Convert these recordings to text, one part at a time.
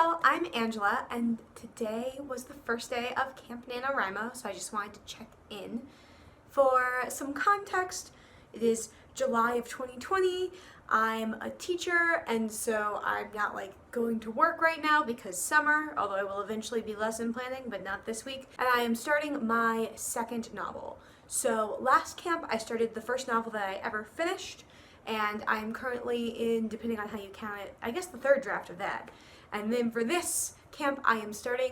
Hello, I'm Angela, and today was the first day of Camp NaNoWriMo, so I just wanted to check in. For some context, it is July of 2020. I'm a teacher, and so I'm not going to work right now because summer, although I will eventually be lesson planning, but not this week. And I am starting my second novel. So last camp, I started the first novel that I ever finished, and I'm currently in, depending on how you count it, I guess the third draft of that. And then for this camp, I am starting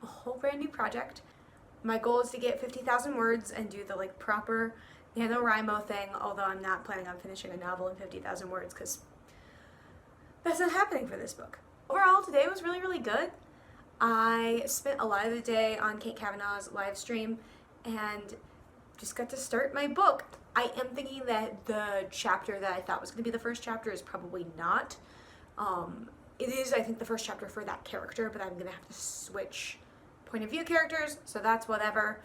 a whole brand new project. My goal is to get 50,000 words and do the proper NaNoWriMo thing, although I'm not planning on finishing a novel in 50,000 words because that's not happening for this book. Overall, today was really, really good. I spent a lot of the day on Kate Kavanaugh's live stream and just got to start my book. I am thinking that the chapter that I thought was going to be the first chapter is probably not. It is, I think, the first chapter for that character, but I'm going to have to switch point of view characters, so that's whatever.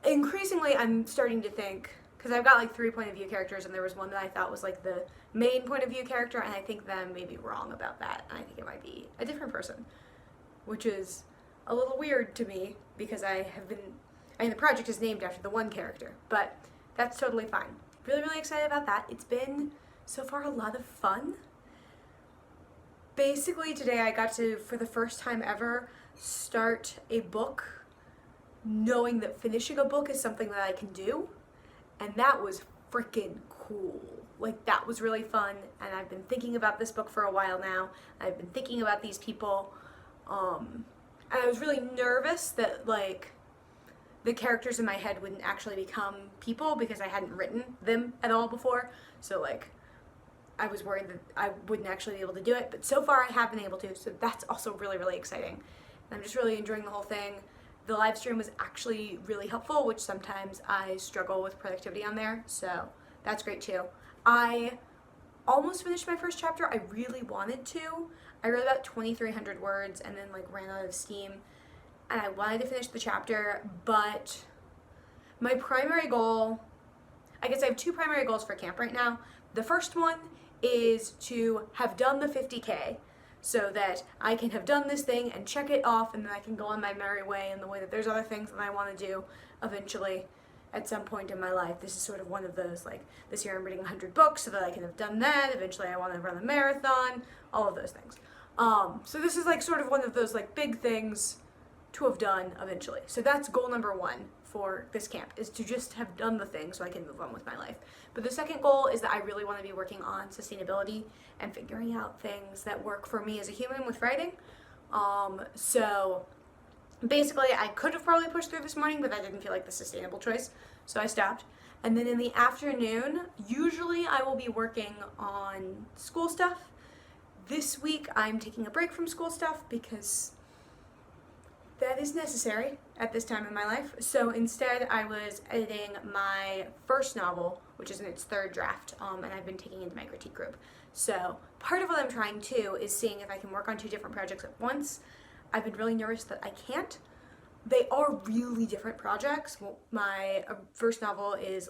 Increasingly, I'm starting to think, because I've got 3 point of view characters, and there was one that I thought was the main point of view character, and I think that I may be wrong about that, and I think it might be a different person, which is a little weird to me, because the project is named after the one character, but that's totally fine. Really, really excited about that. It's been, so far, a lot of fun. Basically, today I got to, for the first time ever, start a book knowing that finishing a book is something that I can do, and that was freaking cool. That was really fun, and I've been thinking about this book for a while now. I've been thinking about these people, and I was really nervous that, the characters in my head wouldn't actually become people because I hadn't written them at all before, so, I was worried that I wouldn't actually be able to do it, but so far I have been able to, so that's also really, really exciting. And I'm just really enjoying the whole thing. The live stream was actually really helpful, which sometimes I struggle with productivity on there, so that's great too. I almost finished my first chapter. I really wanted to. I wrote about 2,300 words and then ran out of steam, and I wanted to finish the chapter, but my primary goal, I guess I have 2 primary goals for camp right now. The first one is to have done the 50K so that I can have done this thing and check it off, and then I can go on my merry way in the way that there's other things that I want to do eventually at some point in my life. This is sort of one of those, this year I'm reading 100 books so that I can have done that. Eventually I want to run a marathon, all of those things. So this is sort of one of those big things to have done eventually. So that's goal number 1 for this camp, is to just have done the thing so I can move on with my life. But the second goal is that I really want to be working on sustainability and figuring out things that work for me as a human with writing. So basically I could have probably pushed through this morning, but that didn't feel like the sustainable choice, so I stopped. And then in the afternoon, usually I will be working on school stuff. This week I'm taking a break from school stuff because that is necessary at this time in my life. So instead I was editing my first novel, which is in its 3rd draft, and I've been taking it into my critique group. So part of what I'm trying to is seeing if I can work on 2 different projects at once. I've been really nervous that I can't. They are really different projects. Well, my first novel is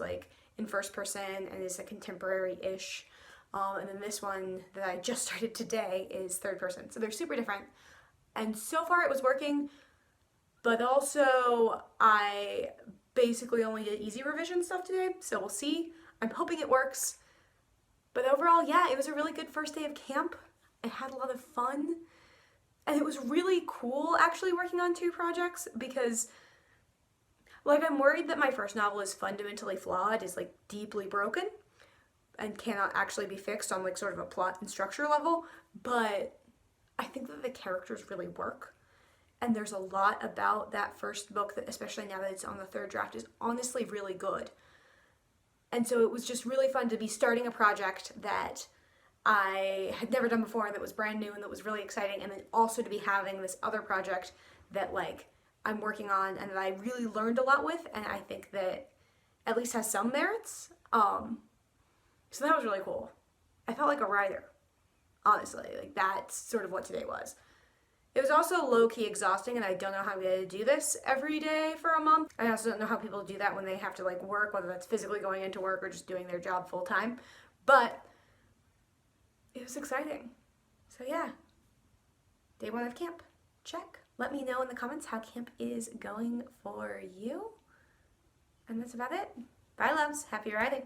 in first person and is a contemporary-ish, and then this one that I just started today is 3rd person. So they're super different, and so far it was working. But also, I basically only did easy revision stuff today, so we'll see. I'm hoping it works. But overall, yeah, it was a really good first day of camp. I had a lot of fun. And it was really cool actually working on 2 projects because, I'm worried that my first novel is fundamentally flawed, is deeply broken, and cannot actually be fixed on sort of a plot and structure level. But I think that the characters really work. And there's a lot about that first book that, especially now that it's on the 3rd draft, is honestly really good. And so it was just really fun to be starting a project that I had never done before and that was brand new and that was really exciting, and then also to be having this other project that I'm working on and that I really learned a lot with, and I think that at least has some merits. So that was really cool. I felt like a writer, honestly. That's sort of what today was. It was also low-key exhausting, and I don't know how I'm going to do this every day for a month. I also don't know how people do that when they have to work, whether that's physically going into work or just doing their job full-time. But it was exciting. So yeah, Day one of camp, check. Let me know in the comments how camp is going for you. And that's about it. Bye, loves. Happy writing.